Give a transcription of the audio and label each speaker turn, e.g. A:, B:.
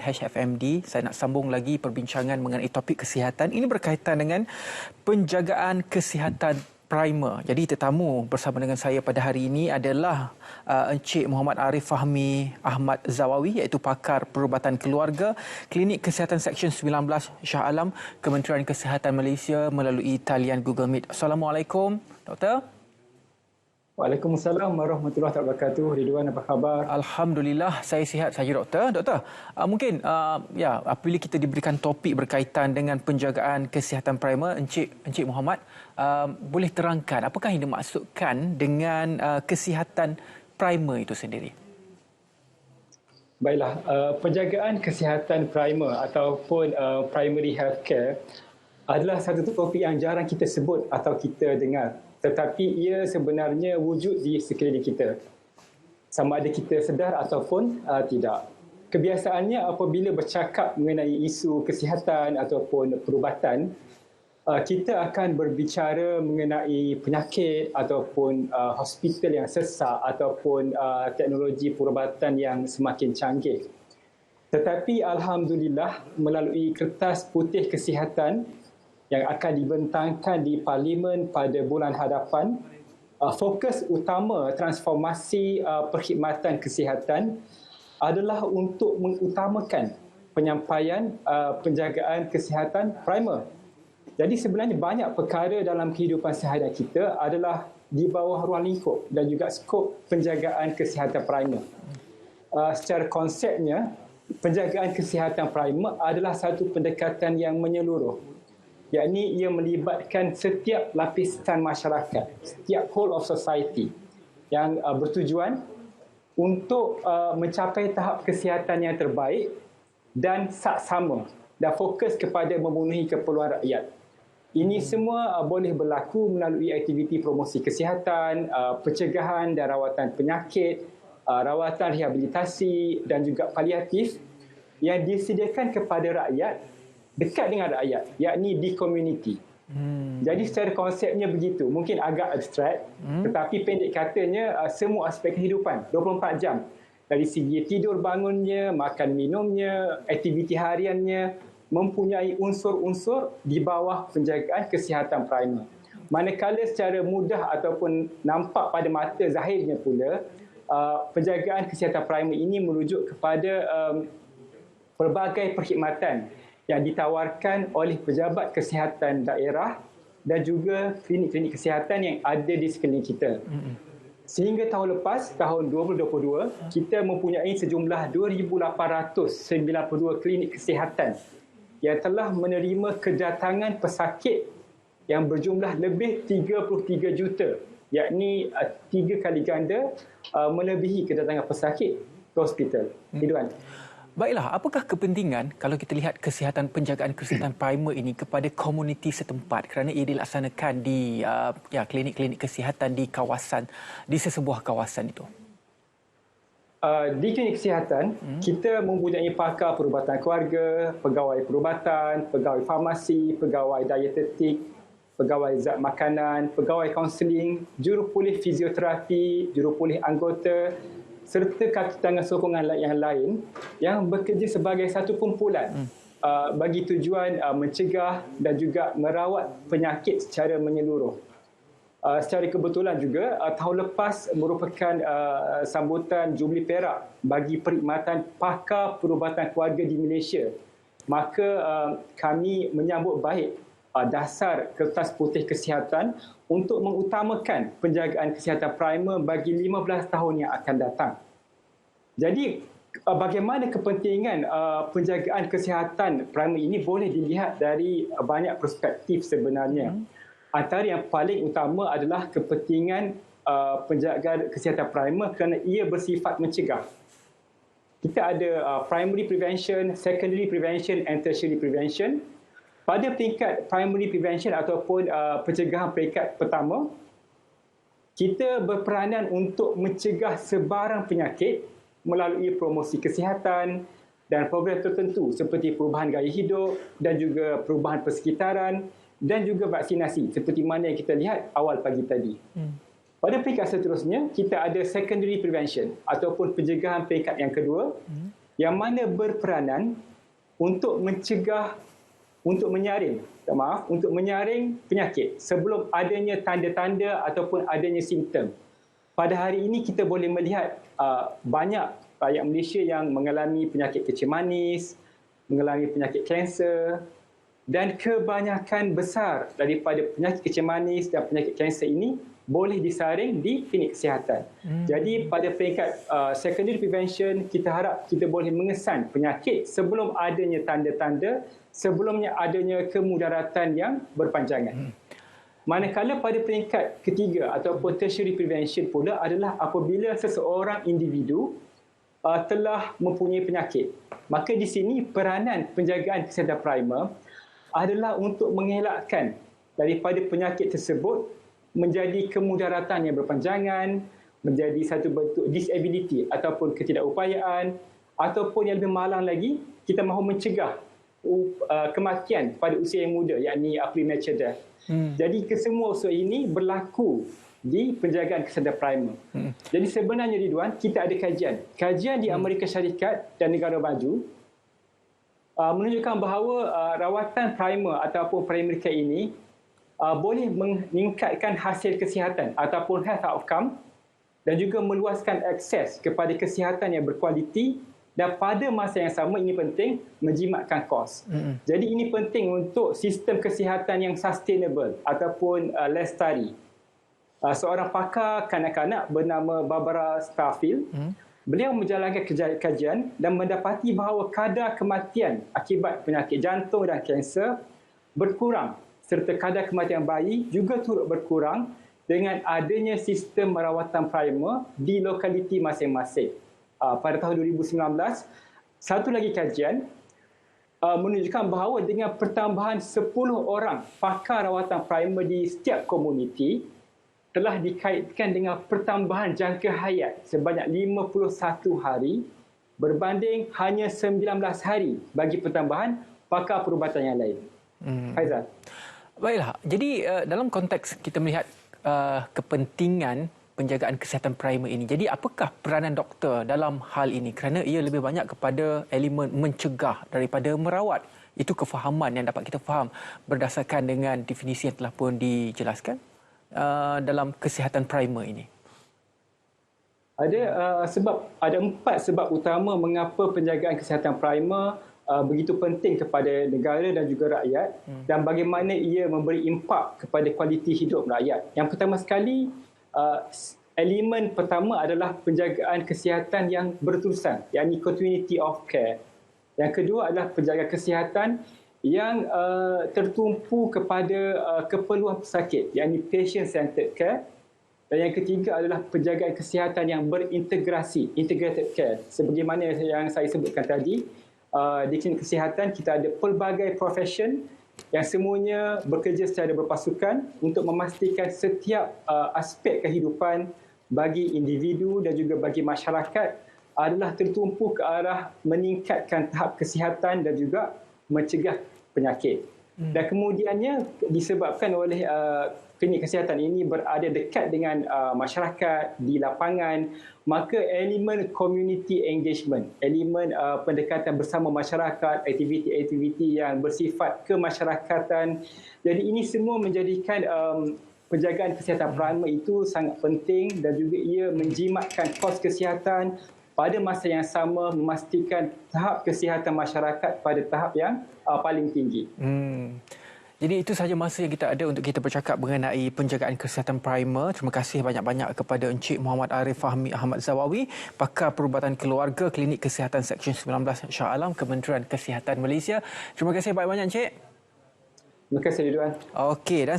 A: @HFMD. Saya nak sambung lagi perbincangan mengenai topik kesihatan. Ini berkaitan dengan penjagaan kesihatan primer. Jadi tetamu bersama dengan saya pada hari ini adalah Encik Muhammad Arif Fahmi Ahmad Zawawi, iaitu pakar perubatan keluarga, Klinik Kesihatan Seksyen 19 Shah Alam, Kementerian Kesihatan Malaysia melalui talian Google Meet. Assalamualaikum, Doktor.
B: Waalaikumsalam warahmatullahi wabarakatuh. Ridwan, apa khabar?
A: Alhamdulillah, saya sihat saja, Doktor. Doktor, mungkin apabila kita diberikan topik berkaitan dengan penjagaan kesihatan primer, Encik Muhammad, boleh terangkan apakah yang dimaksudkan dengan kesihatan primer itu sendiri?
B: Baiklah, penjagaan kesihatan primer ataupun primary healthcare adalah satu topik yang jarang kita sebut atau kita dengar. Tetapi ia sebenarnya wujud di sekeliling kita. Sama ada kita sedar ataupun tidak. Kebiasaannya apabila bercakap mengenai isu kesihatan ataupun perubatan, kita akan berbicara mengenai penyakit ataupun hospital yang sesak ataupun teknologi perubatan yang semakin canggih. Tetapi alhamdulillah melalui Kertas Putih Kesihatan yang akan dibentangkan di Parlimen pada bulan hadapan, fokus utama transformasi perkhidmatan kesihatan adalah untuk mengutamakan penyampaian penjagaan kesihatan primer. Jadi sebenarnya banyak perkara dalam kehidupan seharian kita adalah di bawah ruang lingkup dan juga skop penjagaan kesihatan primer. Secara konsepnya, penjagaan kesihatan primer adalah satu pendekatan yang menyeluruh, yakni ia melibatkan setiap lapisan masyarakat, setiap whole of society yang bertujuan untuk mencapai tahap kesihatan yang terbaik dan saksama dan fokus kepada memenuhi keperluan rakyat. Ini semua boleh berlaku melalui aktiviti promosi kesihatan, pencegahan dan rawatan penyakit, rawatan rehabilitasi dan juga paliatif yang disediakan kepada rakyat, dekat dengan rakyat, yakni di komuniti. Jadi secara konsepnya begitu. Mungkin agak abstrak, tetapi pendek katanya semua aspek kehidupan 24 jam. Dari segi tidur bangunnya, makan minumnya, aktiviti hariannya, mempunyai unsur-unsur di bawah penjagaan kesihatan primer. Manakala secara mudah ataupun nampak pada mata zahirnya pula, penjagaan kesihatan primer ini merujuk kepada pelbagai perkhidmatan yang ditawarkan oleh pejabat kesihatan daerah dan juga klinik-klinik kesihatan yang ada di sekeliling kita. Sehingga tahun lepas, tahun 2022, kita mempunyai sejumlah 2,892 klinik kesihatan yang telah menerima kedatangan pesakit yang berjumlah lebih 33 juta, yakni 3 kali ganda melebihi kedatangan pesakit ke hospital. Ridwan.
A: Baiklah, apakah kepentingan kalau kita lihat penjagaan kesihatan primer ini kepada komuniti setempat kerana ia dilaksanakan di klinik-klinik kesihatan di sesebuah kawasan itu?
B: Di klinik kesihatan, kita mempunyai pakar perubatan keluarga, pegawai perubatan, pegawai farmasi, pegawai dietetik, pegawai zat makanan, pegawai kaunseling, jurupulih fizioterapi, jurupulih anggota, serta kaki tangan sokongan yang lain yang bekerja sebagai satu kumpulan bagi tujuan mencegah dan juga merawat penyakit secara menyeluruh. Secara kebetulan juga, tahun lepas merupakan sambutan Jubli Perak bagi perkhidmatan pakar perubatan keluarga di Malaysia. Maka kami menyambut baik dasar Kertas Putih Kesihatan untuk mengutamakan penjagaan kesihatan primer bagi 15 tahun yang akan datang. Jadi, bagaimana kepentingan penjagaan kesihatan primer ini boleh dilihat dari banyak perspektif sebenarnya. Antara yang paling utama adalah kepentingan penjagaan kesihatan primer kerana ia bersifat mencegah. Kita ada primary prevention, secondary prevention and tertiary prevention. Pada peringkat primary prevention ataupun pencegahan peringkat pertama, kita berperanan untuk mencegah sebarang penyakit melalui promosi kesihatan dan program tertentu seperti perubahan gaya hidup dan juga perubahan persekitaran dan juga vaksinasi seperti mana yang kita lihat awal pagi tadi. Pada peringkat seterusnya, kita ada secondary prevention ataupun pencegahan peringkat yang kedua. yang mana berperanan untuk mencegah, untuk menyaring penyakit sebelum adanya tanda-tanda ataupun adanya simptom. Pada hari ini kita boleh melihat banyak rakyat Malaysia yang mengalami penyakit kencing manis, mengalami penyakit kanser, dan kebanyakan besar daripada penyakit kencing manis dan penyakit kanser ini boleh disaring di klinik kesihatan. Jadi pada peringkat secondary prevention, kita harap kita boleh mengesan penyakit sebelum adanya tanda-tanda, sebelumnya adanya kemudaratan yang berpanjangan. Manakala pada peringkat ketiga ataupun tertiary prevention pula adalah apabila seseorang individu telah mempunyai penyakit. Maka di sini peranan penjagaan kesihatan primer adalah untuk mengelakkan daripada penyakit tersebut menjadi kemudaratan yang berpanjangan, menjadi satu bentuk disability ataupun ketidakupayaan, ataupun yang lebih malang lagi, kita mahu mencegah kematian pada usia yang muda, yakni premature death. Jadi kesemua unsur ini berlaku di penjagaan kesihatan primer. Jadi sebenarnya Ridwan, kita ada kajian di Amerika Syarikat dan negara maju menunjukkan bahawa rawatan primer ataupun primary care ini boleh meningkatkan hasil kesihatan ataupun health outcome dan juga meluaskan akses kepada kesihatan yang berkualiti, dan pada masa yang sama ini penting menjimatkan kos. Jadi ini penting untuk sistem kesihatan yang sustainable ataupun lestari. Seorang pakar kanak-kanak bernama Barbara Starfield, beliau menjalankan kajian dan mendapati bahawa kadar kematian akibat penyakit jantung dan kanser berkurang, serta kadar kematian bayi juga turut berkurang dengan adanya sistem rawatan primer di lokaliti masing-masing. Pada tahun 2019, satu lagi kajian menunjukkan bahawa dengan pertambahan 10 orang pakar rawatan primer di setiap komuniti telah dikaitkan dengan pertambahan jangka hayat sebanyak 51 hari berbanding hanya 19 hari bagi pertambahan pakar perubatan yang lain. Faizal.
A: Baiklah, jadi dalam konteks kita melihat kepentingan penjagaan kesihatan primer ini, jadi apakah peranan doktor dalam hal ini? Kerana ia lebih banyak kepada elemen mencegah daripada merawat. Itu kefahaman yang dapat kita faham berdasarkan dengan definisi yang telah pun dijelaskan dalam kesihatan primer ini.
B: Ada 4 sebab utama mengapa penjagaan kesihatan primer begitu penting kepada negara dan juga rakyat, dan bagaimana ia memberi impak kepada kualiti hidup rakyat. Yang pertama sekali, elemen pertama adalah penjagaan kesihatan yang berterusan, yakni continuity of care. Yang kedua adalah penjagaan kesihatan yang tertumpu kepada keperluan pesakit, yakni patient-centered care. Dan yang ketiga adalah penjagaan kesihatan yang berintegrasi, integrated care. Sebagaimana yang saya sebutkan tadi, di klinik kesihatan kita ada pelbagai profession yang semuanya bekerja secara berpasukan untuk memastikan setiap aspek kehidupan bagi individu dan juga bagi masyarakat adalah tertumpu ke arah meningkatkan tahap kesihatan dan juga mencegah penyakit. Dan kemudiannya disebabkan oleh klinik kesihatan ini berada dekat dengan masyarakat di lapangan, maka elemen community engagement, elemen pendekatan bersama masyarakat, aktiviti-aktiviti yang bersifat kemasyarakatan. Jadi ini semua menjadikan penjagaan kesihatan primer itu sangat penting, dan juga ia menjimatkan kos kesihatan, pada masa yang sama memastikan tahap kesihatan masyarakat pada tahap yang paling tinggi.
A: Jadi itu sahaja masa yang kita ada untuk kita bercakap mengenai penjagaan kesihatan primer. Terima kasih banyak-banyak kepada Encik Muhammad Arif Fahmi Ahmad Zawawi, pakar perubatan keluarga Klinik Kesihatan Seksyen 19 Shah Alam, Kementerian Kesihatan Malaysia. Terima kasih banyak-banyak Encik.
B: Terima kasih Ridwan.
A: Okey, dan